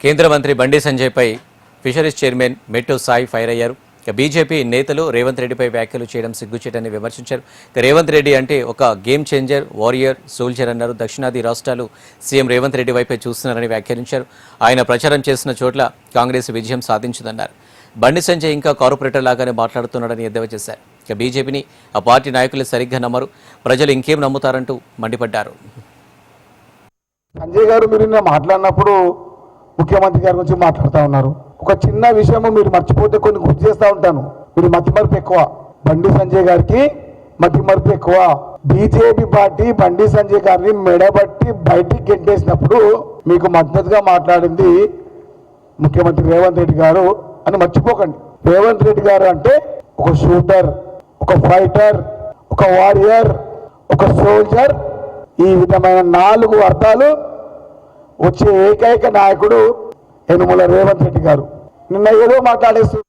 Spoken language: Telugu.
కేంద్ర మంత్రి బండి సంజయ్పై ఫిషరీస్ చైర్మన్ మెట్టు సాయి ఫైర్ అయ్యారు. బీజేపీ నేతలు రేవంత్ రెడ్డిపై వ్యాఖ్యలు చేయడం సిగ్గుచేటని విమర్శించారు. రేవంత్ రెడ్డి అంటే ఒక గేమ్ చేంజర్, వారియర్, సోల్జర్ అన్నారు. దక్షిణాది రాష్ట్రాలు సీఎం రేవంత్ రెడ్డి వైపే చూస్తున్నారని వ్యాఖ్యానించారు. ఆయన ప్రచారం చేసిన చోట్ల కాంగ్రెస్ విజయం సాధించిందన్నారు. బండి సంజయ్ ఇంకా కార్పొరేటర్ లాగానే మాట్లాడుతున్నాడని ఎద్దేవా చేశారు. బీజేపీని ఆ పార్టీ నాయకులు సరిగ్గా నమ్మరు, ప్రజలు ఇంకేం నమ్ముతారంటూ మండిపడ్డారు. సంజయ్ గారు మీరు మాట్లాడినప్పుడు ముఖ్యమంత్రి గారి గురించి మాట్లాడుతూ ఉన్నారు. ఒక చిన్న విషయము మీరు మర్చిపోతే కొన్ని గుర్తు చేస్తూ ఉంటాను. మీరు మతిమరుపు ఎక్కువ, బండి సంజయ్ గారికి మతిమరుపు ఎక్కువ. బీజేపీ పార్టీ బండి సంజయ్ గారిని మెడబట్టి బయటికి గెంటేసినప్పుడు మీకు మద్దతుగా మాట్లాడింది ముఖ్యమంత్రి రేవంత్ రెడ్డి గారు అని మర్చిపోకండి. రేవంత్ రెడ్డి గారు అంటే ఒక షూటర్, ఒక ఫైటర్, ఒక వారియర్, ఒక సోల్జర్, ఈ విధమైన 4 అర్థాలు వచ్చే ఏకైక నాయకుడు యనుమల రేవంత్ రెడ్డి గారు. నిన్న ఏదో మాట్లాడేస్తుంది.